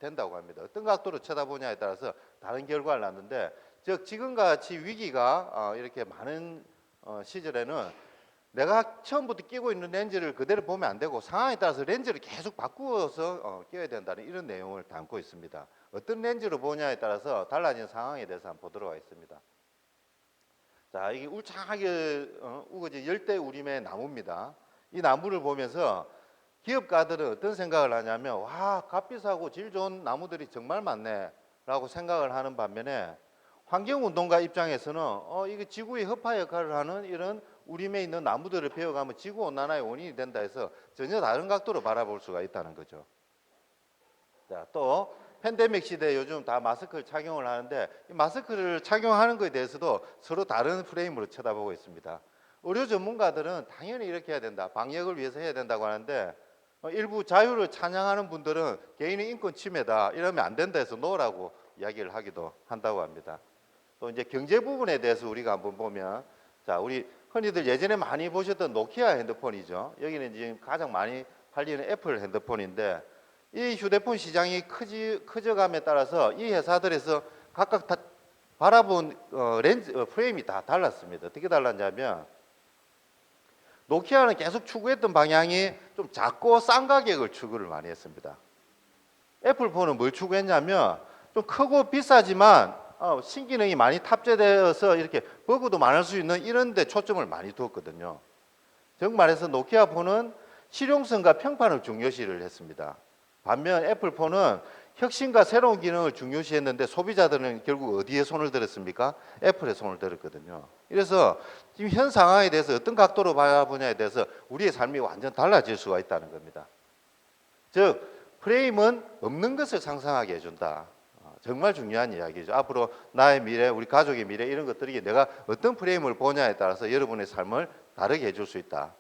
된다고 합니다. 어떤 각도로 쳐다보냐에 따라서 다른 결과를 낳는데, 즉 지금같이 위기가 이렇게 많은 시절에는 내가 처음부터 끼고 있는 렌즈를 그대로 보면 안 되고 상황에 따라서 렌즈를 계속 바꾸어서 껴야 된다는 이런 내용을 담고 있습니다. 어떤 렌즈로 보냐에 따라서 달라진 상황에 대해서 한번 보도록 하겠습니다. 자, 이게 울창하게 우거진 열대우림의 나무입니다. 이 나무를 보면서 기업가들은 어떤 생각을 하냐면, 와, 값비싸고 질 좋은 나무들이 정말 많네 라고 생각을 하는 반면에, 환경운동가 입장에서는 이게 지구의 허파 역할을 하는 이런 우림에 있는 나무들을 베어가면 지구온난화의 원인이 된다 해서 전혀 다른 각도로 바라볼 수가 있다는 거죠. 자, 또 팬데믹 시대에 요즘 다 마스크를 착용을 하는데, 이 마스크를 착용하는 것에 대해서도 서로 다른 프레임으로 쳐다보고 있습니다. 의료 전문가들은 당연히 이렇게 해야 된다, 방역을 위해서 해야 된다고 하는데, 일부 자유를 찬양하는 분들은 개인의 인권 침해다, 이러면 안 된다 해서 놓으라고 이야기를 하기도 한다고 합니다. 또 이제 경제 부분에 대해서 우리가 한번 보면, 자, 우리 흔히들 예전에 많이 보셨던 노키아 핸드폰이죠. 여기는 지금 가장 많이 팔리는 애플 핸드폰인데, 이 휴대폰 시장이 커져감에 따라서 이 회사들에서 각각 다 바라본 렌즈 프레임이 다 달랐습니다. 어떻게 달랐냐면, 노키아는 계속 추구했던 방향이 좀 작고 싼 가격을 추구를 많이 했습니다. 애플폰은 뭘 추구했냐면, 좀 크고 비싸지만 신기능이 많이 탑재되어서 이렇게 버그도 많을 수 있는 이런 데 초점을 많이 두었거든요. 즉 말해서 노키아 폰은 실용성과 평판을 중요시를 했습니다. 반면 애플폰은 혁신과 새로운 기능을 중요시했는데, 소비자들은 결국 어디에 손을 들었습니까? 애플에 손을 들었거든요. 그래서 지금 현 상황에 대해서 어떤 각도로 바라보냐에 대해서 우리의 삶이 완전 달라질 수가 있다는 겁니다. 즉 프레임은 없는 것을 상상하게 해준다. 정말 중요한 이야기죠. 앞으로 나의 미래, 우리 가족의 미래, 이런 것들이 내가 어떤 프레임을 보냐에 따라서 여러분의 삶을 다르게 해줄 수 있다.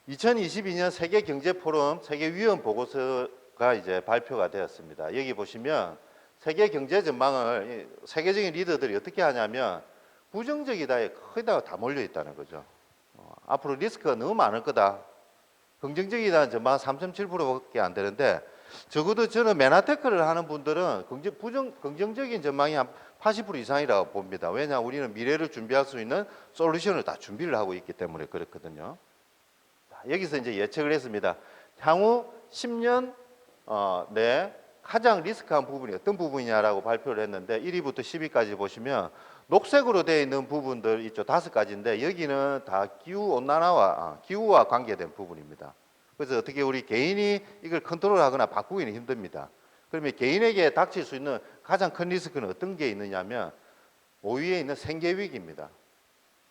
2022년 세계경제포럼 세계위험 보고서가 이제 발표가 되었습니다. 여기 보시면 세계 경제 전망을 세계적인 리더들이 어떻게 하냐면, 부정적이다에 거의 다 몰려 있다는 거죠. 앞으로 리스크가 너무 많을 거다. 긍정적이다는 전망은 3.7%밖에 안 되는데, 적어도 저는 맨하테크를 하는 분들은 긍정적인 전망이 한 80% 이상이라고 봅니다. 왜냐하면 우리는 미래를 준비할 수 있는 솔루션을 다 준비를 하고 있기 때문에 그렇거든요. 여기서 이제 예측을 했습니다. 향후 10년 내 가장 리스크한 부분이 어떤 부분이냐라고 발표를 했는데, 1위부터 10위까지 보시면 녹색으로 되어 있는 부분들 있죠. 5가지인데 여기는 다 기후와 관계된 부분입니다. 그래서 어떻게 우리 개인이 이걸 컨트롤하거나 바꾸기는 힘듭니다. 그러면 개인에게 닥칠 수 있는 가장 큰 리스크는 어떤 게 있느냐면, 5위에 있는 생계 위기입니다.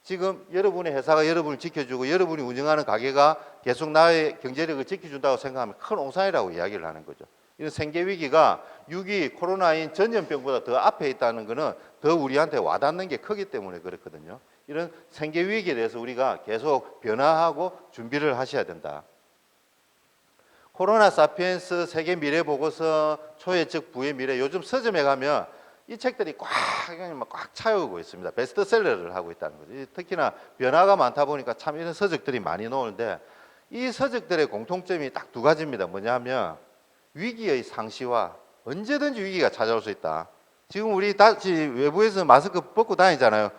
지금 여러분의 회사가 여러분을 지켜주고 여러분이 운영하는 가게가 계속 나의 경제력을 지켜준다고 생각하면 큰 오산이라고 이야기를 하는 거죠. 이런 생계 위기가 6위 코로나인 전염병보다 더 앞에 있다는 것은 더 우리한테 와닿는 게 크기 때문에 그렇거든요. 이런 생계 위기에 대해서 우리가 계속 변화하고 준비를 하셔야 된다. 코로나 사피엔스 세계 미래 보고서 초예측 부의 미래, 요즘 서점에 가면 이 책들이 꽉 차오고 있습니다. 베스트셀러를 하고 있다는 거죠. 특히나 변화가 많다 보니까 참 이런 서적들이 많이 나오는데, 이 서적들의 공통점이 딱 2가지입니다. 뭐냐면 위기의 상시와 언제든지 위기가 찾아올 수 있다. 지금 우리 다시 외부에서 마스크 벗고 다니잖아요.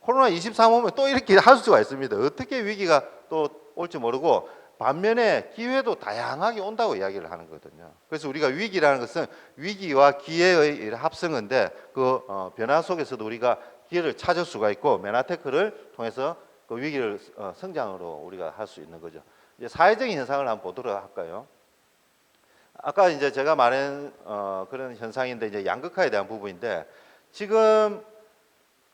코로나 23 오면 또 이렇게 할 수가 있습니다. 어떻게 위기가 또 올지 모르고, 반면에 기회도 다양하게 온다고 이야기를 하는 거거든요. 그래서 우리가 위기라는 것은 위기와 기회의 합성인데, 그 변화 속에서도 우리가 기회를 찾을 수가 있고, 맨하테크를 통해서 그 위기를 성장으로 우리가 할 수 있는 거죠. 이제 사회적인 현상을 한번 보도록 할까요? 아까 이제 제가 말한 그런 현상인데, 이제 양극화에 대한 부분인데, 지금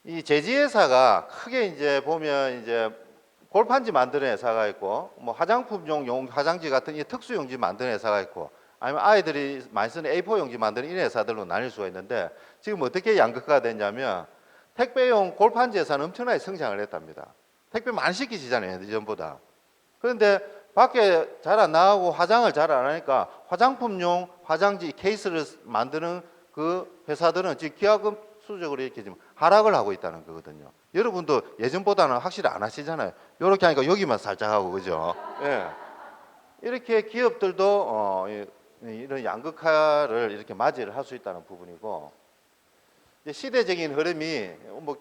이 제지회사가 크게 이제 보면 이제 골판지 만드는 회사가 있고, 뭐 화장품용 화장지 같은 이 특수 용지 만드는 회사가 있고, 아니면 아이들이 많이 쓰는 A4 용지 만드는 이런 회사들로 나뉠 수가 있는데, 지금 어떻게 양극화가 됐냐면, 택배용 골판지 회사는 엄청나게 성장을 했답니다. 택배 많이 시키시잖아요, 예전보다. 그런데 밖에 잘 안 나가고 화장을 잘 안 하니까 화장품용 화장지 케이스를 만드는 그 회사들은 지금 기하급 수적으로 이렇게 지금 하락을 하고 있다는 거거든요. 여러분도 예전보다는 확실히 안 하시잖아요. 이렇게 하니까 여기만 살짝 하고, 그죠? 예. 이렇게 기업들도 이런 양극화를 이렇게 맞이를 할 수 있다는 부분이고, 이제 시대적인 흐름이 뭐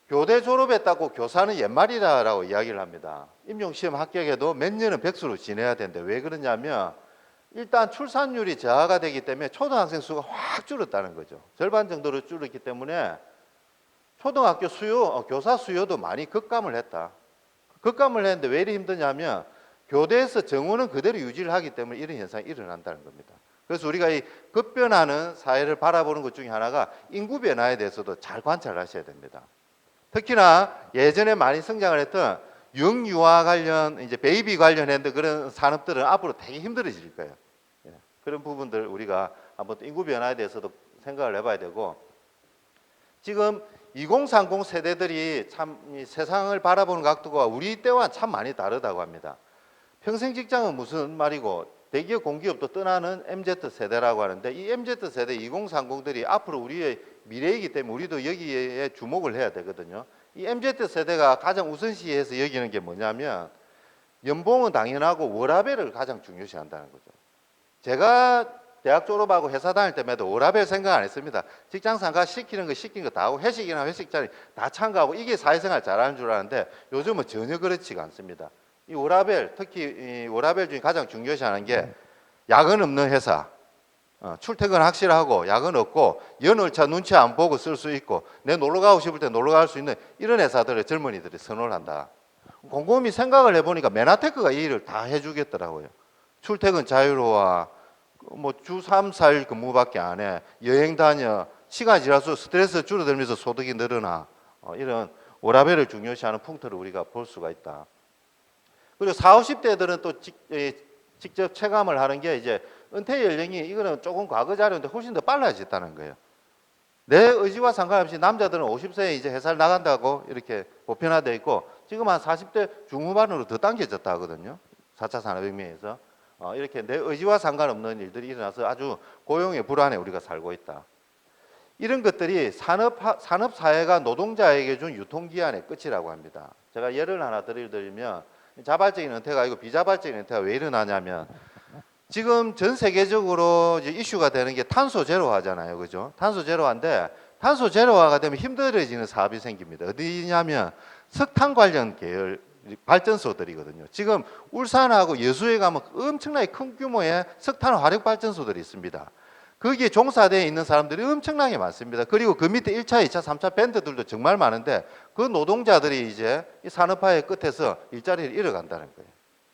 교대 졸업했다고 교사는 옛말이다라고 이야기를 합니다. 임용시험 합격해도 몇 년은 백수로 지내야 되는데 왜 그러냐면 일단 출산율이 저하가 되기 때문에 초등학생 수가 확 줄었다는 거죠. 절반 정도로 줄었기 때문에 초등학교 수요, 교사 수요도 많이 급감을 했다. 급감을 했는데 왜 이리 힘드냐면 교대에서 정원은 그대로 유지를 하기 때문에 이런 현상이 일어난다는 겁니다. 그래서 우리가 이 급변하는 사회를 바라보는 것 중에 하나가 인구 변화에 대해서도 잘 관찰하셔야 됩니다. 특히나 예전에 많이 성장을 했던 영유아 관련, 이제 베이비 관련된 그런 산업들은 앞으로 되게 힘들어질 거예요. 그런 부분들 우리가 한번 인구 변화에 대해서도 생각을 해봐야 되고, 지금 2030 세대들이 참 이 세상을 바라보는 각도가 우리 때와 참 많이 다르다고 합니다. 평생 직장은 무슨 말이고 대기업 공기업도 떠나는 MZ 세대라고 하는데, 이 MZ 세대 2030들이 앞으로 우리의 미래이기 때문에 우리도 여기에 주목을 해야 되거든요. 이 MZ 세대가 가장 우선시해서 여기는 게 뭐냐면 연봉은 당연하고 워라밸을 가장 중요시한다는 거죠. 제가 대학 졸업하고 회사 다닐 때마다 워라밸 생각 안 했습니다. 직장 상가 시키는 거 시킨 거 다 하고 회식이나 회식 자리 다 참가하고 이게 사회생활 잘하는 줄 알았는데 요즘은 전혀 그렇지가 않습니다. 이 워라밸, 특히 이 워라밸 중에 가장 중요시하는 게 야근 없는 회사, 출퇴근 확실하고 야근 없고 연월차 눈치 안 보고 쓸 수 있고 내 놀러 가고 싶을 때 놀러 갈 수 있는 이런 회사들을 젊은이들이 선호를 한다. 곰곰이 생각을 해보니까 메나테크가 이 일을 다 해주겠더라고요. 출퇴근 자유로워, 뭐 주 3, 4일 근무밖에 안 해, 여행 다녀, 시간이 지날수록 스트레스 줄어들면서 소득이 늘어나, 이런 워라밸을 중요시하는 풍토를 우리가 볼 수가 있다. 그리고 40, 50대들은 또 직접 체감을 하는 게 이제 은퇴 연령이 이거는 조금 과거 자료인데 훨씬 더 빨라졌다는 거예요. 내 의지와 상관없이 남자들은 50세에 이제 회사를 나간다고 이렇게 보편화되어 있고 지금 한 40대 중후반으로 더 당겨졌다 하거든요. 4차 산업혁명에서. 이렇게 내 의지와 상관없는 일들이 일어나서 아주 고용의 불안에 우리가 살고 있다. 이런 것들이 산업사회가 노동자에게 준 유통기한의 끝이라고 합니다. 제가 예를 하나 드리면 자발적인 은퇴가 아니고 비자발적인 은퇴가 왜 일어나냐면 지금 전 세계적으로 이제 이슈가 되는 게 탄소 제로화잖아요. 그죠? 탄소 제로화인데 탄소 제로화가 되면 힘들어지는 사업이 생깁니다. 어디냐면 석탄 관련 계열 발전소들이거든요. 지금 울산하고 여수에 가면 엄청나게 큰 규모의 석탄 화력 발전소들이 있습니다. 거기에 종사되어 있는 사람들이 엄청나게 많습니다. 그리고 그 밑에 1차, 2차, 3차 밴드들도 정말 많은데 그 노동자들이 이제 이 산업화의 끝에서 일자리를 잃어간다는 거예요.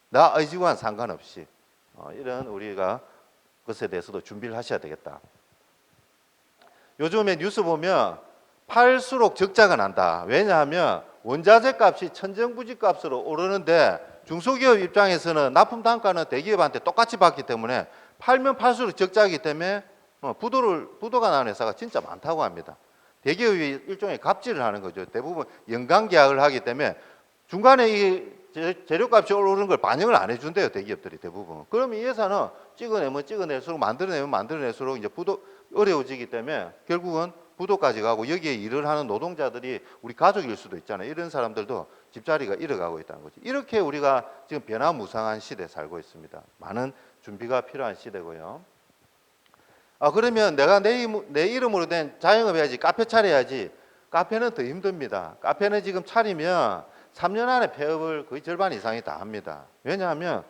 나 의지와는 상관없이. 이런 우리가 것에 대해서도 준비를 하셔야 되겠다. 요즘에 뉴스 보면 팔수록 적자가 난다. 왜냐하면 원자재 값이 천정부지 값으로 오르는데 중소기업 입장에서는 납품 단가는 대기업한테 똑같이 받기 때문에 팔면 팔수록 적자이기 때문에 부도가 나는 회사가 진짜 많다고 합니다. 대기업이 일종의 갑질을 하는 거죠. 대부분 연간 계약을 하기 때문에 중간에 이 재료값이 오르는 걸 반영을 안 해준대요. 대기업들이 대부분. 그러면 이 회사는 찍어내면 찍어낼수록 만들어내면 만들어낼수록 이제 어려워지기 때문에 결국은 부도까지 가고 여기에 일을 하는 노동자들이 우리 가족일 수도 있잖아요. 이런 사람들도 집자리가 잃어가고 있다는 거죠. 이렇게 우리가 지금 변화무쌍한 시대에 살고 있습니다. 많은 준비가 필요한 시대고요. 그러면 내가 내 이름으로 된 자영업 해야지, 카페 차려야지. 카페는 더 힘듭니다. 카페는 지금 차리면 3년 안에 폐업을 거의 절반 이상이 다 합니다. 왜냐하면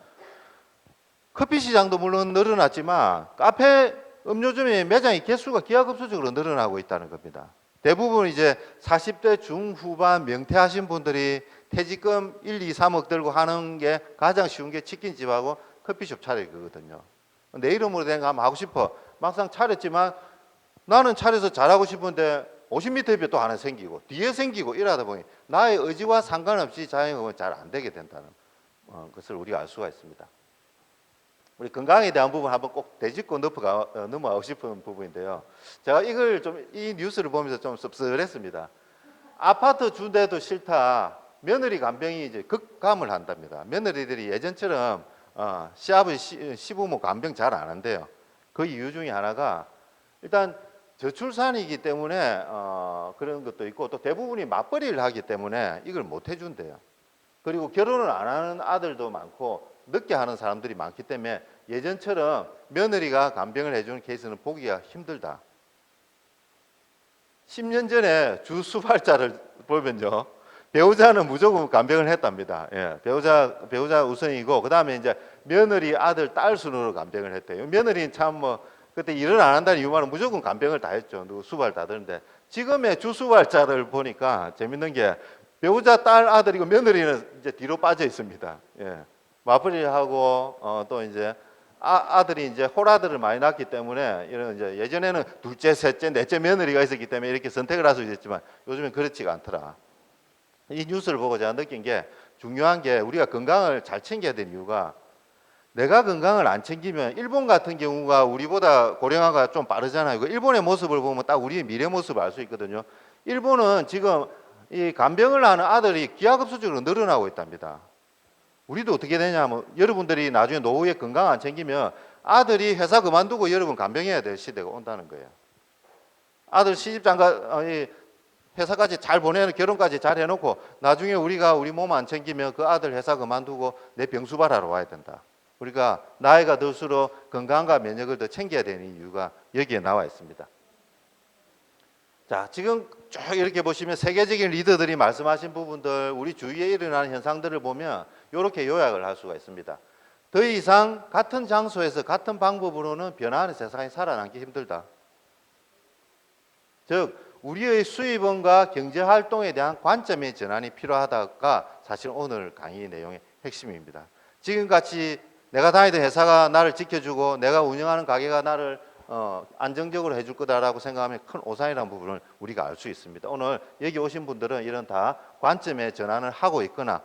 커피 시장도 물론 늘어났지만 카페 음료점의 매장의 개수가 기하급수적으로 늘어나고 있다는 겁니다. 대부분 이제 40대 중후반 명퇴하신 분들이 퇴직금 1, 2, 3억 들고 하는 게 가장 쉬운 게 치킨집하고 커피숍 차리거든요. 내 이름으로 된 거 한번 하고 싶어. 막상 차렸지만 나는 차려서 잘하고 싶은데 50m 옆에 또 하나 생기고 뒤에 생기고 이러다 보니 나의 의지와 상관없이 자영업은 잘 안 되게 된다는 것을 우리가 알 수가 있습니다. 우리 건강에 대한 부분 한번 꼭 되짚고 넘어가고 싶은 부분인데요. 제가 이걸 이 뉴스를 보면서 좀 씁쓸했습니다. 아파트 주대도 싫다. 며느리 간병이 이제 급감을 한답니다. 며느리들이 예전처럼 시부모 간병 잘 안 한대요. 그 이유 중에 하나가 일단 저출산이기 때문에 그런 것도 있고 또 대부분이 맞벌이를 하기 때문에 이걸 못 해준대요. 그리고 결혼을 안 하는 아들도 많고 늦게 하는 사람들이 많기 때문에 예전처럼 며느리가 간병을 해주는 케이스는 보기가 힘들다. 10년 전에 주 수발자를 보면요, 배우자는 무조건 간병을 했답니다. 예, 배우자 우선이고, 그 다음에 이제 며느리, 아들, 딸 순으로 간병을 했대요. 며느리는 참 그때 일을 안 한다는 이유만은 무조건 간병을 다 했죠. 누구 수발 다 드는데, 지금의 주 수발자를 보니까 재밌는 게 배우자, 딸, 아들이고 며느리는 이제 뒤로 빠져 있습니다. 예, 맞벌이하고 또 이제 아들이 이제 홀아들을 많이 낳기 때문에 이런 이제 예전에는 둘째, 셋째, 넷째 며느리가 있었기 때문에 이렇게 선택을 할 수 있었지만 요즘은 그렇지가 않더라. 이 뉴스를 보고 제가 느낀 게 중요한 게 우리가 건강을 잘 챙겨야 되는 이유가 내가 건강을 안 챙기면 일본 같은 경우가 우리보다 고령화가 좀 빠르잖아요. 그 일본의 모습을 보면 딱 우리의 미래 모습을 알 수 있거든요. 일본은 지금 이 간병을 하는 아들이 기하급수적으로 늘어나고 있답니다. 우리도 어떻게 되냐면 여러분들이 나중에 노후에 건강 안 챙기면 아들이 회사 그만두고 여러분 간병해야 될 시대가 온다는 거예요. 아들 시집장가 회사까지 잘 보내는 결혼까지 잘 해놓고 나중에 우리가 우리 몸 안 챙기면 그 아들 회사 그만두고 내 병수발하러 와야 된다. 우리가 나이가 들수록 건강과 면역을 더 챙겨야 되는 이유가 여기에 나와 있습니다. 자, 지금 쭉 이렇게 보시면 세계적인 리더들이 말씀하신 부분들, 우리 주위에 일어나는 현상들을 보면 이렇게 요약을 할 수가 있습니다. 더 이상 같은 장소에서 같은 방법으로는 변화하는 세상에 살아남기 힘들다. 즉 우리의 수입원과 경제활동에 대한 관점의 전환이 필요하다가 사실 오늘 강의 내용의 핵심입니다. 지금같이 내가 다니던 회사가 나를 지켜주고 내가 운영하는 가게가 나를 안정적으로 해줄 거다라고 생각하면 큰 오산이라는 부분을 우리가 알 수 있습니다. 오늘 여기 오신 분들은 이런 다 관점의 전환을 하고 있거나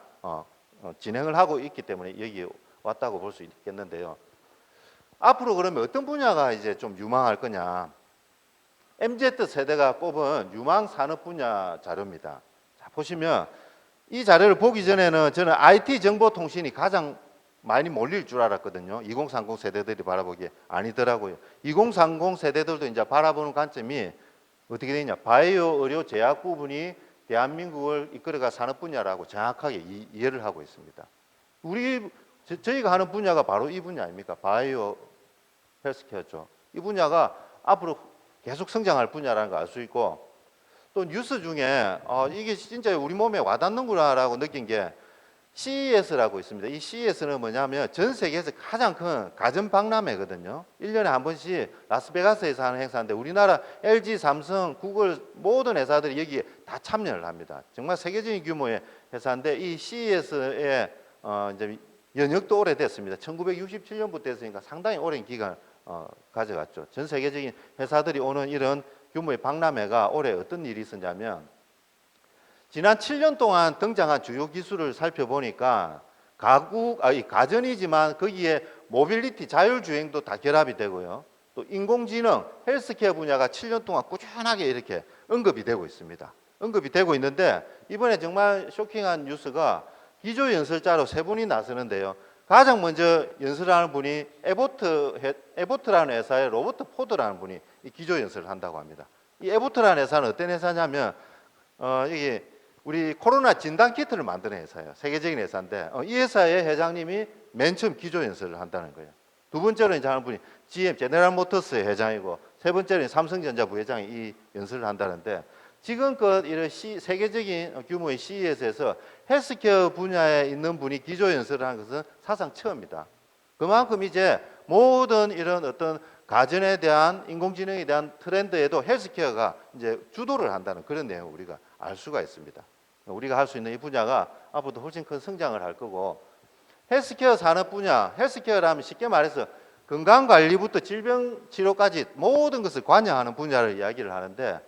진행을 하고 있기 때문에 여기 왔다고 볼 수 있겠는데요. 앞으로 그러면 어떤 분야가 이제 좀 유망할 거냐? MZ 세대가 뽑은 유망 산업 분야 자료입니다. 자, 보시면 이 자료를 보기 전에는 저는 IT 정보통신이 가장 많이 몰릴 줄 알았거든요. 2030 세대들이 바라보기에 아니더라고요. 2030 세대들도 이제 바라보는 관점이 어떻게 되냐? 바이오, 의료, 제약 부분이 대한민국을 이끌어갈 산업 분야라고 정확하게 이해를 하고 있습니다. 저희가 하는 분야가 바로 이 분야 아닙니까? 바이오 헬스케어죠. 이 분야가 앞으로 계속 성장할 분야라는 걸 알 수 있고, 또 뉴스 중에 이게 진짜 우리 몸에 와닿는구나라고 느낀 게 CES라고 있습니다. 이 CES는 뭐냐면 전 세계에서 가장 큰 가전 박람회거든요. 1년에 한 번씩 라스베가스에서 하는 행사인데 우리나라 LG, 삼성, 구글 모든 회사들이 여기에 다 참여를 합니다. 정말 세계적인 규모의 회사인데 이 CES에 이제 연역도 오래됐습니다. 1967년부터 했으니까 상당히 오랜 기간을 가져갔죠. 전 세계적인 회사들이 오는 이런 규모의 박람회가 올해 어떤 일이 있었냐면 지난 7년 동안 등장한 주요 기술을 살펴보니까 가전이지만 거기에 모빌리티, 자율주행도 다 결합이 되고요. 또 인공지능, 헬스케어 분야가 7년 동안 꾸준하게 이렇게 언급이 되고 있습니다. 언급이 되고 있는데 이번에 정말 쇼킹한 뉴스가 기조연설자로 세 분이 나서는데요. 가장 먼저 연설하는 분이 에보트라는 회사의 로버트 포드라는 분이 이 기조연설을 한다고 합니다. 이 에보트라는 회사는 어떤 회사냐면 이게 우리 코로나 진단 키트를 만드는 회사예요. 세계적인 회사인데 이 회사의 회장님이 맨 처음 기조연설을 한다는 거예요. 두 번째로 이제 하는 분이 GM 제네럴 모터스의 회장이고 세 번째는 삼성전자 부회장이 이 연설을 한다는데 지금껏 이런 세계적인 규모의 CES에서 헬스케어 분야에 있는 분이 기조연설을 하는 것은 사상 처음이다. 그만큼 이제 모든 이런 어떤 가전에 대한 인공지능에 대한 트렌드에도 헬스케어가 이제 주도를 한다는 그런 내용을 우리가 알 수가 있습니다. 우리가 할 수 있는 이 분야가 앞으로도 훨씬 큰 성장을 할 거고, 헬스케어 산업 분야, 헬스케어라면 쉽게 말해서 건강관리부터 질병치료까지 모든 것을 관여하는 분야를 이야기를 하는데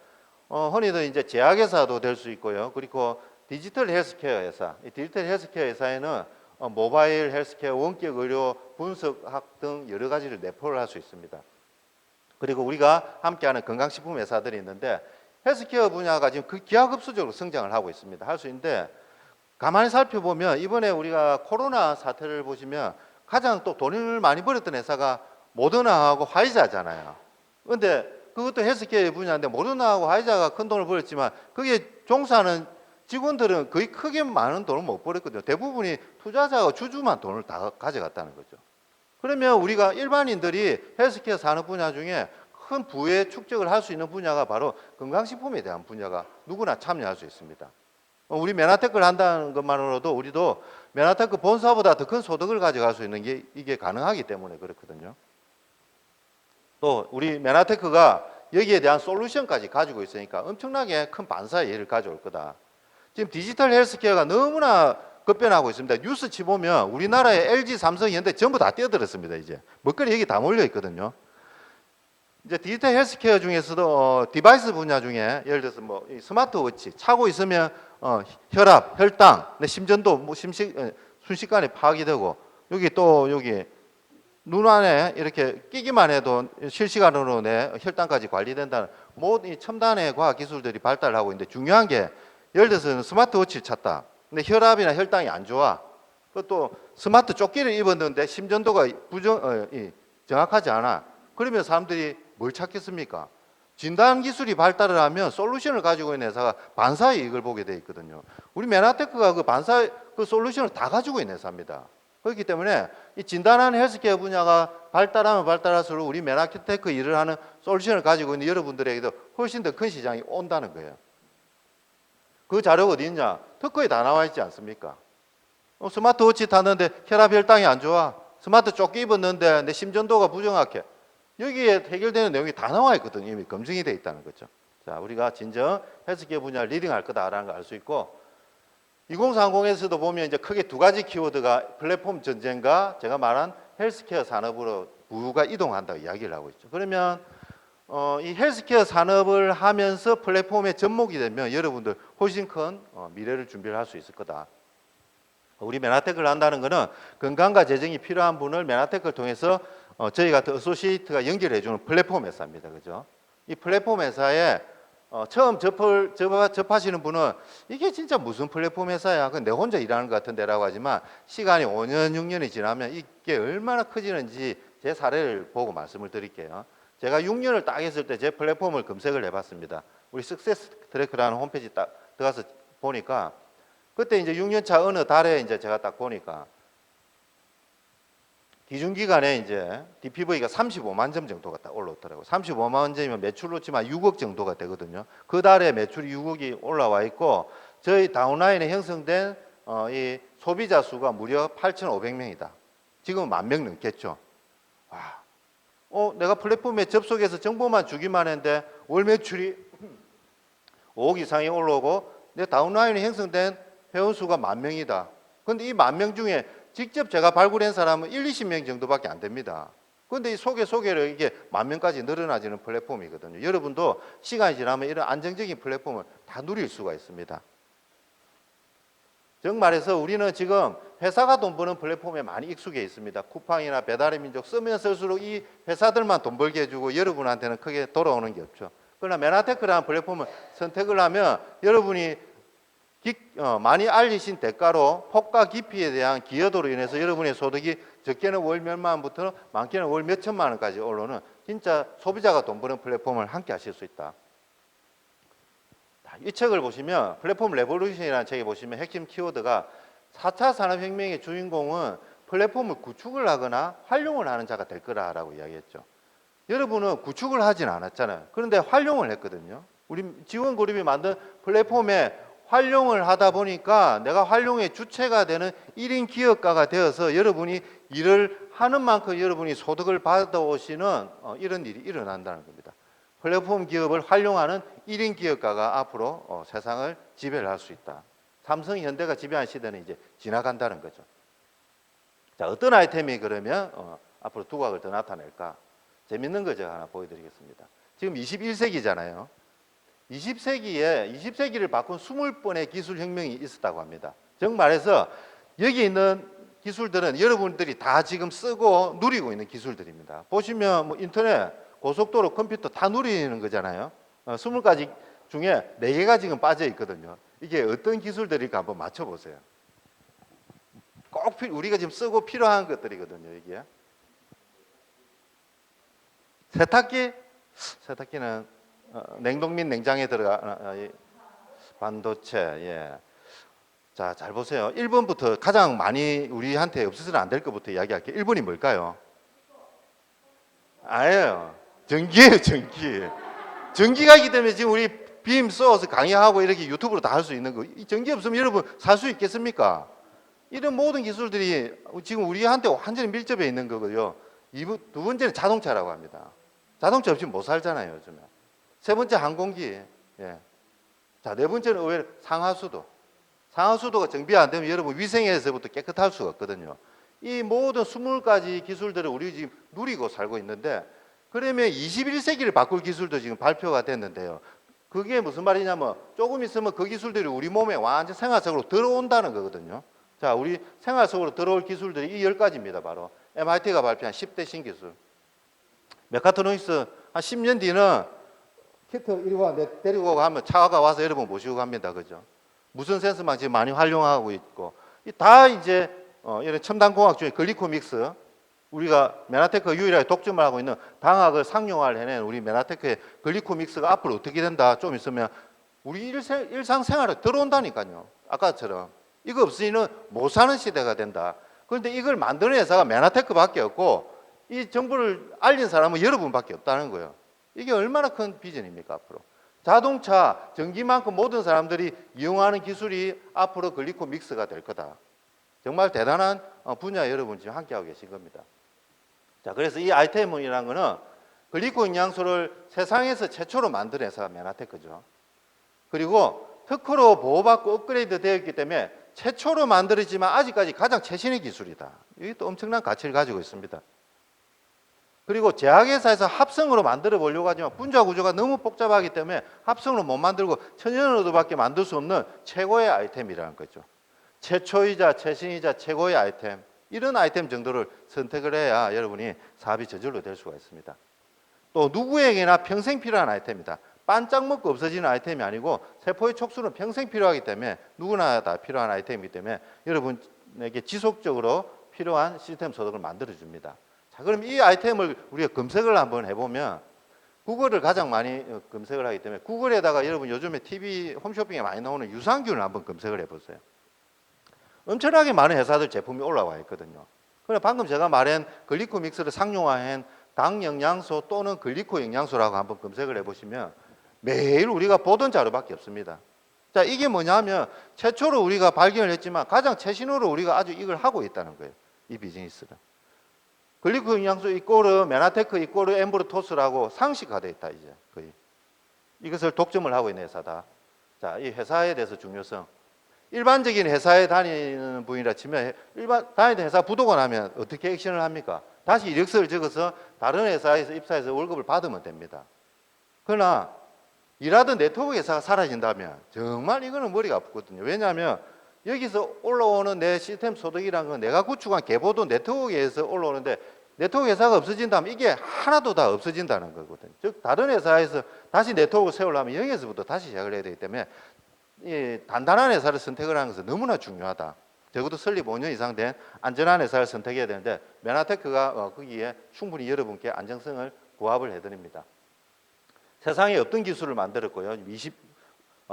흔히들 이제 제약회사도 될 수 있고요. 그리고 디지털 헬스케어 회사, 이 디지털 헬스케어 회사에는 모바일 헬스케어, 원격 의료, 분석학 등 여러 가지를 내포를 할 수 있습니다. 그리고 우리가 함께하는 건강식품 회사들이 있는데 헬스케어 분야가 지금 그 기하급수적으로 성장을 하고 있습니다. 할 수 있는데 가만히 살펴보면 이번에 우리가 코로나 사태를 보시면 가장 또 돈을 많이 벌었던 회사가 모더나하고 화이자잖아요. 그런데 그것도 헬스케어 분야인데 모더나하고 화이자가 큰 돈을 벌었지만 그게 종사하는 직원들은 거의 크게 많은 돈을 못 벌었거든요. 대부분이 투자자가 주주만 돈을 다 가져갔다는 거죠. 그러면 우리가 일반인들이 헬스케어 산업 분야 중에 큰 부의 축적을 할 수 있는 분야가 바로 건강식품에 대한 분야가 누구나 참여할 수 있습니다. 우리 메나테크를 한다는 것만으로도 우리도 메나테크 본사보다 더 큰 소득을 가져갈 수 있는 게 이게 가능하기 때문에 그렇거든요. 또 우리 메나테크가 여기에 대한 솔루션까지 가지고 있으니까 엄청나게 큰 반사의 예를 가져올 거다. 지금 디지털 헬스케어가 너무나 급변하고 있습니다. 뉴스 치보면 우리나라의 LG, 삼성, 현대 전부 다 뛰어들었습니다. 이제 먹거리 여기 다 몰려 있거든요. 이제 디지털 헬스케어 중에서도 디바이스 분야 중에 예를 들어서 뭐 스마트워치 차고 있으면 혈압, 혈당, 심전도 뭐 순식간에 파악이 되고 여기 또 여기 눈 안에 이렇게 끼기만 해도 실시간으로 내 혈당까지 관리된다는 모든 첨단의 과학 기술들이 발달하고 있는데 중요한 게 예를 들어서 스마트워치를 찾다. 근데 혈압이나 혈당이 안 좋아. 그것도 스마트 조끼를 입었는데 심전도가 정확하지 않아. 그러면 사람들이 뭘 찾겠습니까? 진단 기술이 발달을 하면 솔루션을 가지고 있는 회사가 반사의 이익을 보게 돼 있거든요. 우리 메나테크가 그 반사 그 솔루션을 다 가지고 있는 회사입니다. 그렇기 때문에 이 진단하는 헬스케어 분야가 발달하면 발달할수록 우리 메나테크 일을 하는 솔루션을 가지고 있는 여러분들에게도 훨씬 더 큰 시장이 온다는 거예요. 그 자료가 어디 있냐? 특허에 다 나와 있지 않습니까? 스마트워치 탔는데 혈압 혈당이 안 좋아. 스마트 조끼 입었는데 내 심전도가 부정확해. 여기에 해결되는 내용이 다 나와 있거든요. 이미 검증이 돼 있다는 거죠. 자, 우리가 진정 헬스케어 분야를 리딩할 거다라는 걸 알 수 있고 2030에서도 보면 이제 크게 두 가지 키워드가 플랫폼 전쟁과 제가 말한 헬스케어 산업으로 부가 이동한다고 이야기를 하고 있죠. 그러면 이 헬스케어 산업을 하면서 플랫폼에 접목이 되면 여러분들 훨씬 큰 미래를 준비를 할 수 있을 거다. 우리 메나테크를 한다는 것은 건강과 재정이 필요한 분을 메나테크를 통해서 저희 같은 어소시에이트가 연결해주는 플랫폼 회사입니다. 그죠? 이 플랫폼 회사에 처음 접하시는 분은 이게 진짜 무슨 플랫폼 회사야? 내 혼자 일하는 것 같은데라고 하지만 시간이 5년, 6년이 지나면 이게 얼마나 커지는지 제 사례를 보고 말씀을 드릴게요. 제가 6년을 딱 했을 때 제 플랫폼을 검색을 해봤습니다. 우리 석세스 트래커라는 홈페이지 딱 들어가서 보니까 그때 이제 6년 차 어느 달에 이제 제가 딱 보니까 기준기간에 이제 DPV가 35만 점 정도가 딱 올라오더라고요. 35만 점이면 매출로 치면 6억 정도가 되거든요. 그 달에 매출이 6억이 올라와 있고 저희 다운라인에 형성된 이 소비자 수가 무려 8,500명이다. 지금은 10,000명 넘겠죠. 와, 내가 플랫폼에 접속해서 정보만 주기만 했는데 월 매출이 5억 이상이 올라오고 내 다운라인에 형성된 회원 수가 10,000명이다. 그런데 이 10,000명 중에 직접 제가 발굴한 사람은 20명 정도밖에 안 됩니다. 그런데 이 소개를 이게 10,000명까지 늘어나지는 플랫폼이거든요. 여러분도 시간이 지나면 이런 안정적인 플랫폼을 다 누릴 수가 있습니다. 즉 말해서 우리는 지금 회사가 돈 버는 플랫폼에 많이 익숙해 있습니다. 쿠팡이나 배달의 민족 쓰면 쓸수록 이 회사들만 돈 벌게 해주고 여러분한테는 크게 돌아오는 게 없죠. 그러나 메나테크라는 플랫폼을 선택을 하면 여러분이 많이 알리신 대가로 폭과 깊이에 대한 기여도로 인해서 여러분의 소득이 적게는 월 몇만 원부터 많게는 월 몇천만 원까지 올라오는 진짜 소비자가 돈 버는 플랫폼을 함께 하실 수 있다. 이 책을 보시면 플랫폼 레볼루션이라는 책에 보시면 핵심 키워드가 4차 산업혁명의 주인공은 플랫폼을 구축을 하거나 활용을 하는 자가 될 거라고 이야기했죠. 여러분은 구축을 하진 않았잖아요. 그런데 활용을 했거든요. 우리 지원그룹이 만든 플랫폼에 활용을 하다 보니까 내가 활용의 주체가 되는 1인 기업가가 되어서 여러분이 일을 하는 만큼 여러분이 소득을 받아오시는 이런 일이 일어난다는 겁니다. 플랫폼 기업을 활용하는 1인 기업가가 앞으로 세상을 지배를 할 수 있다. 삼성, 현대가 지배한 시대는 이제 지나간다는 거죠. 자, 어떤 아이템이 그러면 앞으로 두각을 더 나타낼까? 재밌는 거 제가 하나 보여드리겠습니다. 지금 21세기잖아요. 20세기를 바꾼 20번의 기술혁명이 있었다고 합니다. 즉 말해서 여기 있는 기술들은 여러분들이 다 지금 쓰고 누리고 있는 기술들입니다. 보시면 뭐 인터넷, 고속도로, 컴퓨터 다 누리는 거잖아요. 20가지 중에 4개가 지금 빠져 있거든요. 이게 어떤 기술들일까 한번 맞춰보세요. 꼭 우리가 지금 쓰고 필요한 것들이거든요. 이게 세탁기는 냉동 및 냉장에 들어가 반도체. 예. 자, 잘 보세요. 1번부터 가장 많이 우리한테 없어서는 안 될 것부터 이야기할게요. 1번이 뭘까요? 아니에요. 전기예요, 전기. 전기가 있기 때문에 지금 우리 빔 쏘아서 강의하고 이렇게 유튜브로 다 할 수 있는 거. 이 전기 없으면 여러분 살 수 있겠습니까? 이런 모든 기술들이 지금 우리한테 완전히 밀접해 있는 거고요. 두 번째는 자동차라고 합니다. 자동차 없이 못 살잖아요, 요즘에. 세 번째 항공기. 예. 자, 네 번째는 의외로 상하수도. 상하수도가 정비 안 되면 여러분 위생에서부터 깨끗할 수가 없거든요. 이 모든 20가지 기술들을 우리 지금 누리고 살고 있는데, 그러면 21세기를 바꿀 기술도 지금 발표가 됐는데요. 그게 무슨 말이냐면 조금 있으면 그 기술들이 우리 몸에 완전 생활 속으로 들어온다는 거거든요. 자, 우리 생활 속으로 들어올 기술들이 이 10가지입니다. 바로 MIT가 발표한 10대 신기술. 메카트로닉스 한 10년 뒤는 키트 이리 와, 내 데리고 가면 차가 와서 여러분 모시고 갑니다. 그죠? 무선 센서망 지금 많이 활용하고 있고, 다 이제 이런 첨단 공학 중에 글리코믹스, 우리가 메나테크가 유일하게 독점을 하고 있는 방학을 상용화를 해낸 우리 메나테크의 글리코믹스가 앞으로 어떻게 된다? 좀 있으면 우리 일상생활에 들어온다니까요. 아까처럼. 이거 없이는 못 사는 시대가 된다. 그런데 이걸 만드는 회사가 메나테크밖에 없고, 이 정보를 알린 사람은 여러분밖에 없다는 거예요. 이게 얼마나 큰 비전입니까, 앞으로. 자동차, 전기만큼 모든 사람들이 이용하는 기술이 앞으로 글리코 믹스가 될 거다. 정말 대단한 분야 여러분 지금 함께하고 계신 겁니다. 자, 그래서 이 아이템이라는 거는 글리코 영양소를 세상에서 최초로 만든 회사가 메나테크죠. 그리고 특허로 보호받고 업그레이드 되었기 때문에 최초로 만들어지만 아직까지 가장 최신의 기술이다. 이게 또 엄청난 가치를 가지고 있습니다. 그리고 제약회사에서 합성으로 만들어 보려고 하지만 분자 구조가 너무 복잡하기 때문에 합성으로 못 만들고 천연으로밖에 만들 수 없는 최고의 아이템이라는 거죠. 최초이자 최신이자 최고의 아이템, 이런 아이템 정도를 선택을 해야 여러분이 사업이 저절로 될 수가 있습니다. 또 누구에게나 평생 필요한 아이템이다. 반짝 먹고 없어지는 아이템이 아니고 세포의 촉수는 평생 필요하기 때문에 누구나 다 필요한 아이템이기 때문에 여러분에게 지속적으로 필요한 시스템 소득을 만들어줍니다. 자, 그럼 이 아이템을 우리가 검색을 한번 해보면 구글을 가장 많이 검색을 하기 때문에 구글에다가 여러분 요즘에 TV 홈쇼핑에 많이 나오는 유산균을 한번 검색을 해보세요. 엄청나게 많은 회사들 제품이 올라와 있거든요. 그래 방금 제가 말한 글리코 믹스를 상용화한 당 영양소 또는 글리코 영양소라고 한번 검색을 해보시면 매일 우리가 보던 자료밖에 없습니다. 자, 이게 뭐냐면 최초로 우리가 발견을 했지만 가장 최신으로 우리가 아주 이걸 하고 있다는 거예요. 이 비즈니스를. 글리코 영양소 이꼬르 메나테크 이꼬르 엠브르토스라고 상식화되어 있다 이제 거의. 이것을 독점을 하고 있는 회사다. 자, 이 회사에 대해서 중요성. 일반적인 회사에 다니는 분이라 치면 다니는 회사 부도가 나면 어떻게 액션을 합니까? 다시 이력서를 적어서 다른 회사에서 입사해서 월급을 받으면 됩니다. 그러나 일하던 네트워크 회사가 사라진다면 정말 이거는 머리가 아프거든요. 왜냐하면 여기서 올라오는 내 시스템 소득이라는 건 내가 구축한 개보도 네트워크에서 올라오는데 네트워크 회사가 없어진다면 이게 하나도 다 없어진다는 거거든요. 즉 다른 회사에서 다시 네트워크를 세우려면 여기서부터 다시 시작을 해야 되기 때문에 이 단단한 회사를 선택을 하는 것은 너무나 중요하다. 적어도 설립 5년 이상 된 안전한 회사를 선택해야 되는데 메나테크가 거기에 충분히 여러분께 안정성을 부합을 해드립니다. 세상에 없던 기술을 만들었고요.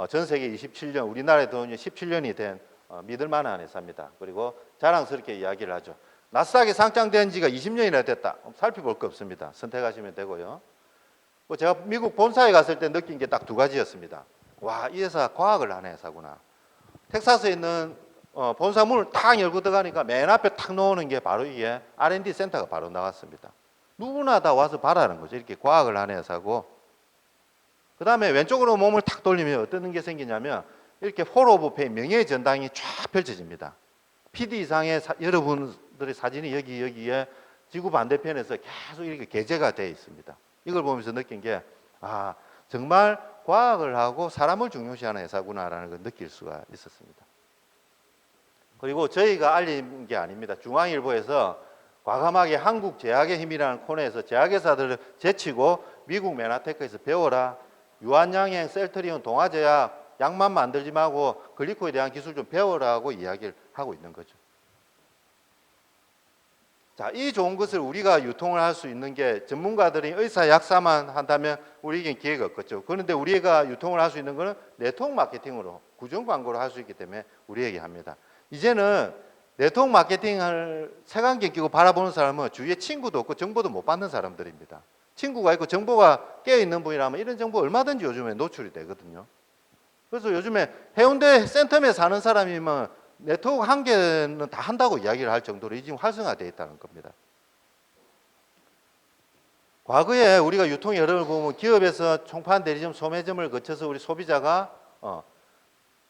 전 세계 27년, 우리나라에도 17년이 된 믿을 만한 회사입니다. 그리고 자랑스럽게 이야기를 하죠. 나스닥에 상장된 지가 20년이나 됐다. 살펴볼 거 없습니다. 선택하시면 되고요. 제가 미국 본사에 갔을 때 느낀 게 딱 2가지였습니다. 와, 이 회사 과학을 하는 회사구나. 텍사스에 있는 본사 문을 탁 열고 들어가니까 맨 앞에 탁 놓는 게 바로 이게 R&D 센터가 바로 나왔습니다. 누구나 다 와서 봐라는 거죠. 이렇게 과학을 하는 회사고. 그 다음에 왼쪽으로 몸을 탁 돌리면 어떤 게 생기냐면 이렇게 홀 오브 페임, 명예의 전당이 쫙 펼쳐집니다. PD 이상의 여러분들의 사진이 여기에 지구 반대편에서 계속 이렇게 게재가 되어 있습니다. 이걸 보면서 느낀 게 정말 과학을 하고 사람을 중요시하는 회사구나라는 걸 느낄 수가 있었습니다. 그리고 저희가 알린 게 아닙니다. 중앙일보에서 과감하게 한국 제약의 힘이라는 코너에서 제약회사들을 제치고 미국 메나테크에서 배워라. 유한양행, 셀트리온, 동아제약, 약만 만들지 말고 글리코에 대한 기술 좀 배워라고 이야기를 하고 있는 거죠. 자, 이 좋은 것을 우리가 유통을 할 수 있는 게 전문가들이 의사 약사만 한다면 우리에겐 기회가 없겠죠. 그런데 우리가 유통을 할 수 있는 것은 네트워크 마케팅으로 구정 광고를 할 수 있기 때문에 우리에게 합니다. 이제는 네트워크 마케팅을 색안경 끼고 바라보는 사람은 주위에 친구도 없고 정보도 못 받는 사람들입니다. 친구가 있고 정보가 깨어있는 분이라면 이런 정보 얼마든지 요즘에 노출이 되거든요. 그래서 요즘에 해운대 센텀에 사는 사람이면 네트워크 한 개는 다 한다고 이야기를 할 정도로 지금 활성화되어 있다는 겁니다. 과거에 우리가 유통의 흐름을 보면 기업에서 총판 대리점 소매점을 거쳐서 우리 소비자가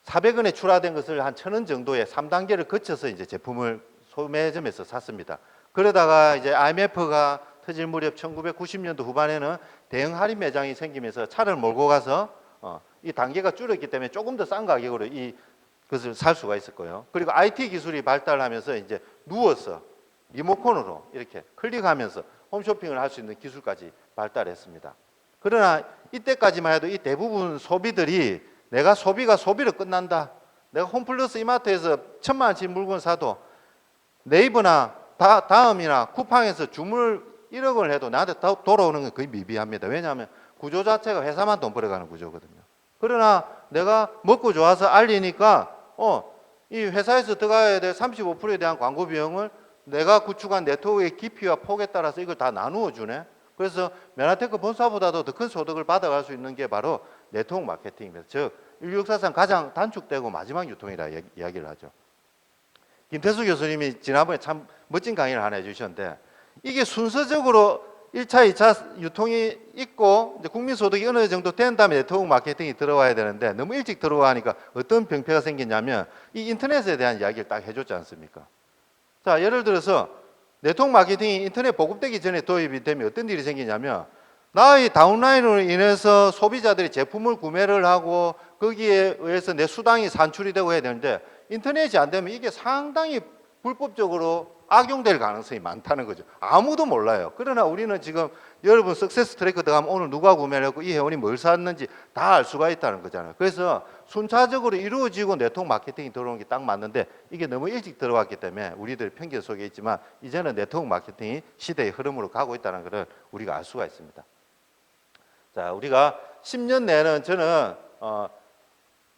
400원에 출하된 것을 한 1,000원 정도의 3단계를 거쳐서 이제 제품을 소매점에서 샀습니다. 그러다가 이제 IMF가 터질 무렵 1990년도 후반에는 대형 할인 매장이 생기면서 차를 몰고 가서 이 단계가 줄었기 때문에 조금 더 싼 가격으로 이 것을 살 수가 있었고요. 그리고 IT 기술이 발달하면서 이제 누워서 리모컨으로 이렇게 클릭하면서 홈쇼핑을 할 수 있는 기술까지 발달했습니다. 그러나 이때까지만 해도 이 대부분 소비들이 내가 소비가 소비로 끝난다. 내가 홈플러스 이마트에서 1,000만 원치 물건 사도 네이버나 다음이나 쿠팡에서 주문을 1억 원을 해도 나한테 돌아오는 건 거의 미비합니다. 왜냐하면 구조 자체가 회사만 돈 벌어가는 구조거든요. 그러나 내가 먹고 좋아서 알리니까 이 회사에서 들어가야 될 35%에 대한 광고 비용을 내가 구축한 네트워크의 깊이와 폭에 따라서 이걸 다 나누어 주네. 그래서 메나테크 본사보다도 더 큰 소득을 받아갈 수 있는 게 바로 네트워크 마케팅입니다. 즉 인류 역사상 가장 단축되고 마지막 유통이라 이야기를 하죠. 김태수 교수님이 지난번에 참 멋진 강의를 하나 해주셨는데 이게 순서적으로 1차, 2차 유통이 있고 이제 국민소득이 어느 정도 된 다음에 네트워크 마케팅이 들어와야 되는데 너무 일찍 들어가니까 어떤 병폐가 생겼냐면 이 인터넷에 대한 이야기를 딱 해줬지 않습니까? 자, 예를 들어서 네트워크 마케팅이 인터넷 보급되기 전에 도입이 되면 어떤 일이 생기냐면 나의 다운라인으로 인해서 소비자들이 제품을 구매를 하고 거기에 의해서 내 수당이 산출이 되고 해야 되는데 인터넷이 안 되면 이게 상당히 불법적으로 악용될 가능성이 많다는 거죠. 아무도 몰라요. 그러나 우리는 지금 여러분 석세스 트래커 들어가면 오늘 누가 구매를 했고 이 회원이 뭘 샀는지 다 알 수가 있다는 거잖아요. 그래서 순차적으로 이루어지고 네트워크 마케팅이 들어오는 게 딱 맞는데 이게 너무 일찍 들어왔기 때문에 우리들 편견 속에 있지만 이제는 네트워크 마케팅이 시대의 흐름으로 가고 있다는 것을 우리가 알 수가 있습니다. 자, 우리가 10년 내는 저는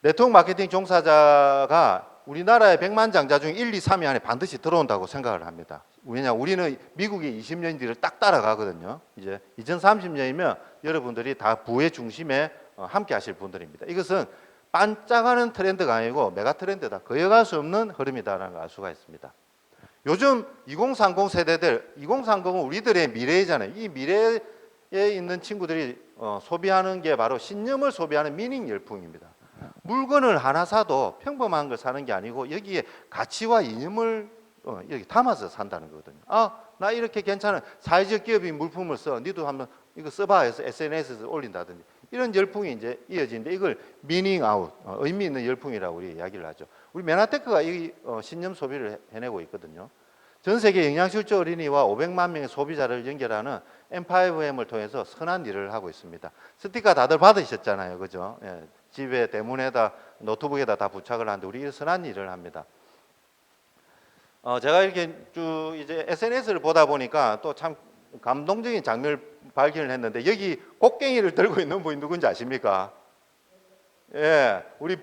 네트워크 마케팅 종사자가 우리나라의 100만 장자 중 1, 2, 3위 안에 반드시 들어온다고 생각을 합니다. 왜냐 우리는 미국의 20년 뒤를 딱 따라가거든요. 이제 2030년이면 여러분들이 다 부의 중심에 함께 하실 분들입니다. 이것은 반짝하는 트렌드가 아니고 메가 트렌드다. 거역할 수 없는 흐름이다라는 걸 알 수가 있습니다. 요즘 2030 세대들, 2030은 우리들의 미래잖아요. 이 미래에 있는 친구들이 소비하는 게 바로 신념을 소비하는 미닝 열풍입니다. 물건을 하나 사도 평범한 걸 사는 게 아니고 여기에 가치와 이념을 이렇게 담아서 산다는 거거든요. 나 이렇게 괜찮은 사회적 기업이 물품을 써. 니도 한번 이거 써봐 해서 SNS에서 올린다든지 이런 열풍이 이제 이어지는데 이걸 미닝 아웃, 의미 있는 열풍이라고 우리 이야기를 하죠. 우리 메나테크가 이 신념 소비를 해내고 있거든요. 전 세계 영양실조 어린이와 500만 명의 소비자를 연결하는 M5M을 통해서 선한 일을 하고 있습니다. 스티커 다들 받으셨잖아요. 그죠? 예, 집에 대문에다 노트북에다 다 부착을 하는데 우리 선한 일을 합니다. 제가 이렇게 쭉 이제 SNS를 보다 보니까 또 참 감동적인 장면을 발견을 했는데 여기 곡괭이를 들고 있는 분이 누군지 아십니까? 예, 우리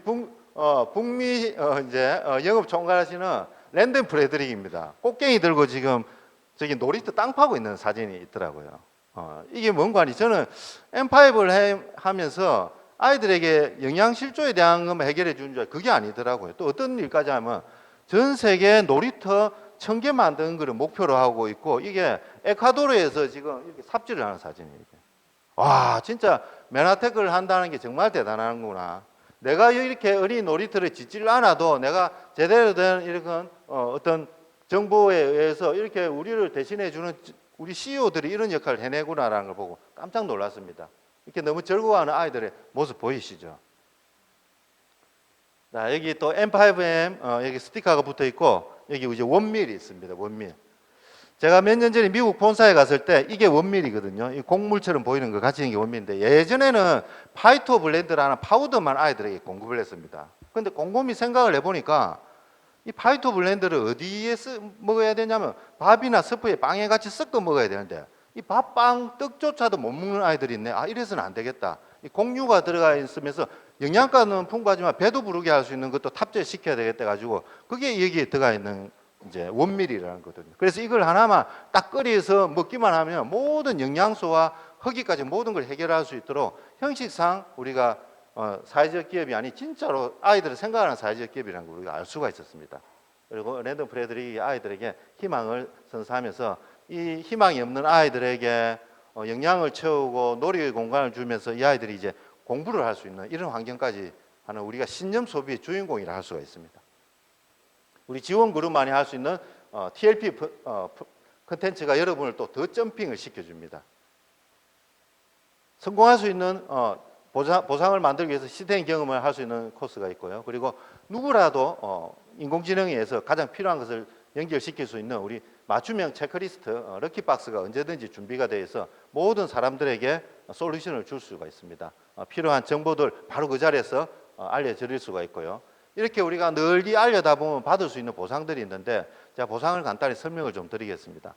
북미 이제 영업 총괄하시는 랜든 프레드릭입니다. 꽃갱이 들고 지금 저기 놀이터 땅 파고 있는 사진이 있더라고요. 이게 뭔가 하니 저는 M5를 하면서 아이들에게 영양실조에 대한 것만 해결해 주는 줄 그게 아니더라고요. 또 어떤 일까지 하면 전 세계 놀이터 1,000개 만드는 것을 목표로 하고 있고 이게 에콰도르에서 지금 이렇게 삽질을 하는 사진이에요. 와, 진짜 메나테크를 한다는 게 정말 대단하구나. 내가 이렇게 어린 놀이터를 짓질 않아도 내가 제대로 된 이런 어떤 정보에 의해서 이렇게 우리를 대신해 주는 우리 CEO들이 이런 역할을 해내구나라는 걸 보고 깜짝 놀랐습니다. 이렇게 너무 즐거워하는 아이들의 모습 보이시죠? 자, 여기 또 M5M 여기 스티커가 붙어 있고 여기 이제 원밀이 있습니다. 원밀. 제가 몇 년 전에 미국 본사에 갔을 때 이게 원밀이거든요. 이 곡물처럼 보이는 거 같이 있는 게 원밀인데 예전에는 파이토 블렌드라는 파우더만 아이들에게 공급을 했습니다. 그런데 곰곰이 생각을 해보니까 이 파이토 블렌드를 어디에 먹어야 되냐면 밥이나 스프에 빵에 같이 섞어 먹어야 되는데 이 밥, 빵, 떡조차도 못 먹는 아이들이 있네. 이래서는 안 되겠다. 이 곡류가 들어가 있으면서 영양가는 풍부하지만 배도 부르게 할 수 있는 것도 탑재시켜야 되겠다 가지고 그게 여기에 들어가 있는 이제 원밀이라는 거거든요. 그래서 이걸 하나만 딱 끓여서 먹기만 하면 모든 영양소와 허기까지 모든 걸 해결할 수 있도록 형식상 우리가 사회적 기업이 아니 진짜로 아이들을 생각하는 사회적 기업이라는 걸 우리가 알 수가 있었습니다. 그리고 랜덤 프레드릭이 아이들에게 희망을 선사하면서 이 희망이 없는 아이들에게 영양을 채우고 놀이의 공간을 주면서 이 아이들이 이제 공부를 할 수 있는 이런 환경까지 하는 우리가 신념 소비의 주인공이라 할 수가 있습니다. 우리 지원 그룹만이 할 수 있는 TLP 컨텐츠가 여러분을 또 더 점핑을 시켜줍니다. 성공할 수 있는 보상을 만들기 위해서 시스템 경험을 할 수 있는 코스가 있고요. 그리고 누구라도 인공지능에 의해서 가장 필요한 것을 연결시킬 수 있는 우리 맞춤형 체크리스트 럭키박스가 언제든지 준비가 되어 있어 모든 사람들에게 솔루션을 줄 수가 있습니다. 필요한 정보들 바로 그 자리에서 알려드릴 수가 있고요. 이렇게 우리가 널리 알려다 보면 받을 수 있는 보상들이 있는데 제가 보상을 간단히 설명을 좀 드리겠습니다.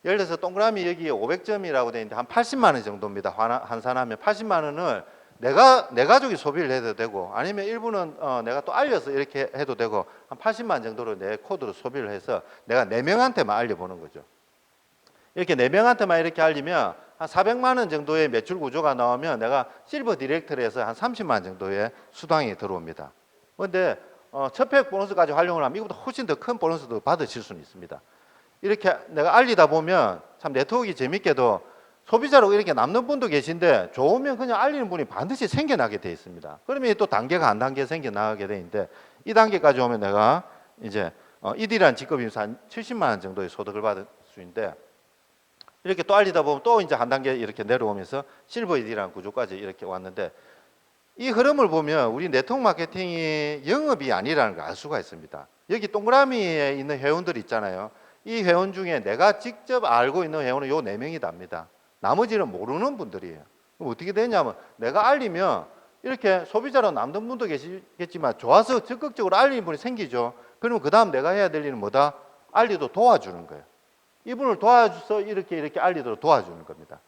예를 들어서 동그라미 여기 500점이라고 되어 있는데 한 80만 원 정도입니다. 환산하면 80만 원을 내 가족이 소비를 해도 되고 아니면 일부는 내가 또 알려서 이렇게 해도 되고 한 80만 정도로 내 코드로 소비를 해서 내가 4명한테만 알려보는 거죠. 이렇게 4명한테만 이렇게 알리면 한 400만 원 정도의 매출 구조가 나오면 내가 실버 디렉터리에서 한 30만 원 정도의 수당이 들어옵니다. 그런데 첫 팩 보너스까지 활용을 하면 이거보다 훨씬 더 큰 보너스도 받으실 수는 있습니다. 이렇게 내가 알리다 보면 참 네트워크가 재밌게도 소비자로 이렇게 남는 분도 계신데 좋으면 그냥 알리는 분이 반드시 생겨나게 돼 있습니다. 그러면 또 단계가 한 단계 생겨나게 돼 있는데 이 단계까지 오면 내가 이제 이디라는 직급이면서 한 70만 원 정도의 소득을 받을 수 있는데 이렇게 또 알리다 보면 또 이제 한 단계 이렇게 내려오면서 실버 이디라는 구조까지 이렇게 왔는데 이 흐름을 보면 우리 네트워크 마케팅이 영업이 아니라는 걸 알 수가 있습니다. 여기 동그라미에 있는 회원들 있잖아요. 이 회원 중에 내가 직접 알고 있는 회원은 요 4명이 답니다. 나머지는 모르는 분들이에요. 그럼 어떻게 되냐면 내가 알리면 이렇게 소비자로 남는 분도 계시겠지만 좋아서 적극적으로 알리는 분이 생기죠. 그러면 그 다음 내가 해야 될 일은 뭐다? 알리도 도와주는 거예요. 이분을 도와줘서 이렇게 알리도록 도와주는 겁니다.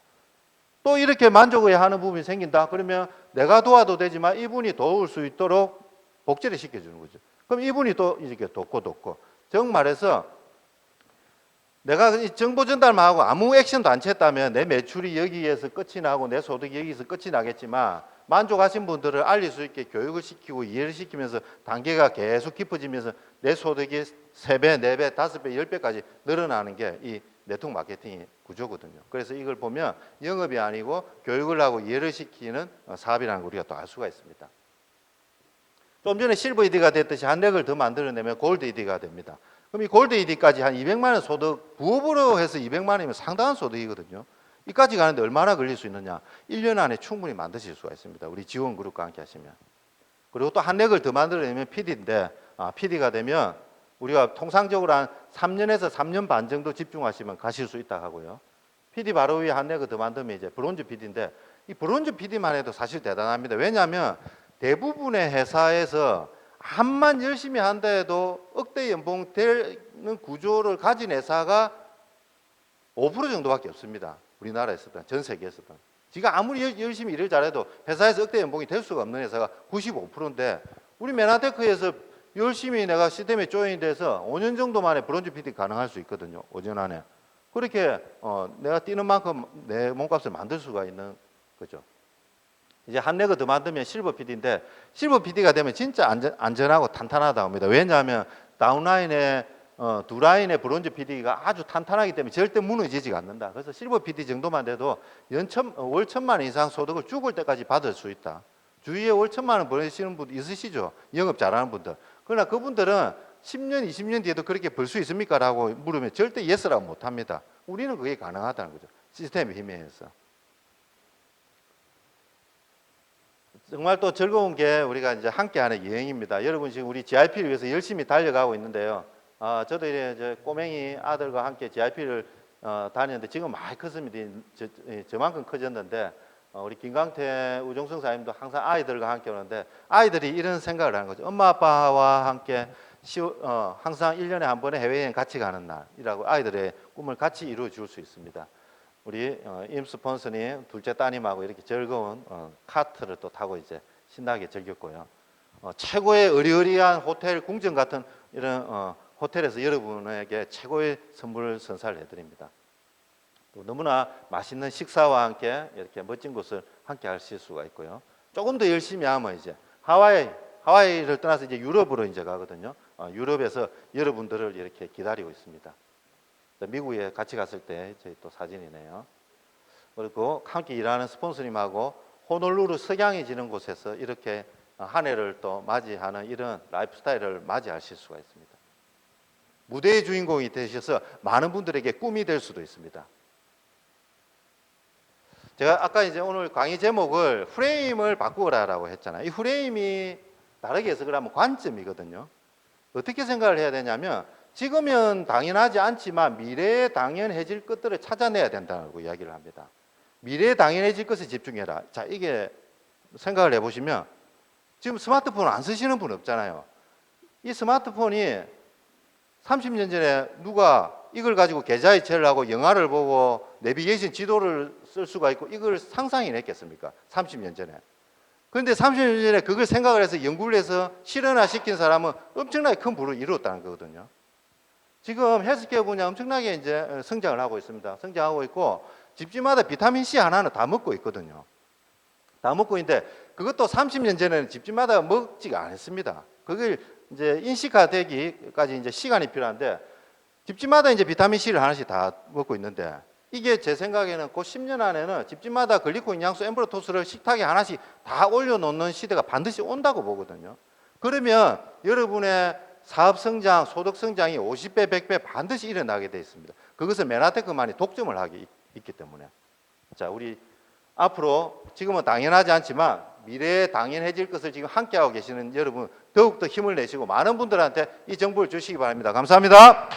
또 이렇게 만족해야 하는 부분이 생긴다. 그러면 내가 도와도 되지만 이분이 도울 수 있도록 복제를 시켜주는 거죠. 그럼 이분이 또 이렇게 돕고 정 말해서 내가 정보 전달만 하고 아무 액션도 안 취했다면 내 매출이 여기에서 끝이 나고 내 소득이 여기서 끝이 나겠지만 만족하신 분들을 알릴 수 있게 교육을 시키고 이해를 시키면서 단계가 계속 깊어지면서 내 소득이 3배, 4배, 5배, 10배까지 늘어나는 게 이 네트워크 마케팅의 구조거든요. 그래서 이걸 보면 영업이 아니고 교육을 하고 이해를 시키는 사업이라는 걸 우리가 또 알 수가 있습니다. 좀 전에 실버 ED가 됐듯이 한 렉을 더 만들어내면 골드 ED가 됩니다. 그럼 이 골드 ED까지 한 200만 원 소득, 부업으로 해서 200만 원이면 상당한 소득이거든요. 이까지 가는데 얼마나 걸릴 수 있느냐? 1년 안에 충분히 만드실 수가 있습니다. 우리 지원 그룹과 함께 하시면. 그리고 또 한 렉을 더 만들어내면 PD인데, PD가 되면 우리가 통상적으로 한 3년에서 3년 반 정도 집중하시면 가실 수 있다고 하고요. PD 바로 위에 한 렉을 더 만들면 이제 브론즈 PD인데, 이 브론즈 PD만 해도 사실 대단합니다. 왜냐하면 대부분의 회사에서 한만 열심히 한다 해도 억대 연봉 되는 구조를 가진 회사가 5% 정도밖에 없습니다. 우리나라에서든 전 세계에서든. 지가 아무리 열심히 일을 잘해도 회사에서 억대 연봉이 될 수가 없는 회사가 95%인데 우리 메나테크에서 열심히 내가 시스템에 조인이 돼서 5년 정도 만에 브론즈 PD 가능할 수 있거든요. 5년 안에. 그렇게 내가 뛰는 만큼 내 몸값을 만들 수가 있는 거죠. 이제 한 렉을 더 만들면 실버 PD인데 실버 PD가 되면 진짜 안전하고 탄탄하다고 합니다. 왜냐하면 다운라인에 두 라인의 브론즈 PD가 아주 탄탄하기 때문에 절대 무너지지가 않는다. 그래서 실버 PD 정도만 돼도 월 1,000만 원 이상 소득을 죽을 때까지 받을 수 있다. 주위에 월 1,000만 원 보내시는 분 있으시죠? 영업 잘하는 분들. 그러나 그분들은 10년, 20년 뒤에도 그렇게 벌 수 있습니까? 라고 물으면 절대 예스라고 못합니다. 우리는 그게 가능하다는 거죠. 시스템의 힘에 의해서. 정말 또 즐거운 게 우리가 이제 함께하는 여행입니다. 여러분 지금 우리 GIP를 위해서 열심히 달려가고 있는데요. 저도 이제 꼬맹이 아들과 함께 GIP를 다녔는데 지금 많이 컸습니다. 저만큼 커졌는데 우리 김강태 우종성 사님도 항상 아이들과 함께 오는데 아이들이 이런 생각을 하는 거죠. 엄마 아빠와 함께 항상 1년에 한 번에 해외여행 같이 가는 날이라고 아이들의 꿈을 같이 이루어 줄 수 있습니다. 우리 임 스폰서님 둘째 따님하고 이렇게 즐거운 카트를 또 타고 이제 신나게 즐겼고요. 최고의 의리의리한 호텔 궁전 같은 이런 호텔에서 여러분에게 최고의 선물 선사를 해드립니다. 또 너무나 맛있는 식사와 함께 이렇게 멋진 곳을 함께 하실 수가 있고요. 조금 더 열심히 하면 이제 하와이를 떠나서 이제 유럽으로 이제 가거든요. 유럽에서 여러분들을 이렇게 기다리고 있습니다. 미국에 같이 갔을 때 저희 또 사진이네요. 그리고 함께 일하는 스폰서님하고 호놀루루 석양이 지는 곳에서 이렇게 한 해를 또 맞이하는 이런 라이프 스타일을 맞이하실 수가 있습니다. 무대의 주인공이 되셔서 많은 분들에게 꿈이 될 수도 있습니다. 제가 아까 이제 오늘 강의 제목을 프레임을 바꾸라라고 했잖아요. 이 프레임이 다르게 해석을 하면 관점이거든요. 어떻게 생각을 해야 되냐면 지금은 당연하지 않지만 미래에 당연해질 것들을 찾아내야 된다고 이야기를 합니다. 미래에 당연해질 것에 집중해라. 자, 이게 생각을 해보시면 지금 스마트폰 안 쓰시는 분 없잖아요. 이 스마트폰이 30년 전에 누가 이걸 가지고 계좌이체를 하고 영화를 보고 내비게이션 지도를 쓸 수가 있고 이걸 상상이 했겠습니까? 30년 전에. 그런데 30년 전에 그걸 생각을 해서 연구를 해서 실현화시킨 사람은 엄청나게 큰 부를 이루었다는 거거든요. 지금 헬스케어 분야 엄청나게 이제 성장을 하고 있습니다. 성장하고 있고 집집마다 비타민C 하나는 다 먹고 있거든요. 다 먹고 있는데 그것도 30년 전에는 집집마다 먹지가 않았습니다. 그걸 이제 인식화되기까지 이제 시간이 필요한데 집집마다 이제 비타민C를 하나씩 다 먹고 있는데 이게 제 생각에는 그 10년 안에는 집집마다 글리코인 양수 엠브로토스를 식탁에 하나씩 다 올려놓는 시대가 반드시 온다고 보거든요. 그러면 여러분의 사업 성장, 소득 성장이 50배, 100배 반드시 일어나게 되어 있습니다. 그것은 메나테크만이 독점을 하기 있기 때문에. 자, 우리 앞으로 지금은 당연하지 않지만 미래에 당연해질 것을 지금 함께하고 계시는 여러분 더욱더 힘을 내시고 많은 분들한테 이 정보를 주시기 바랍니다. 감사합니다.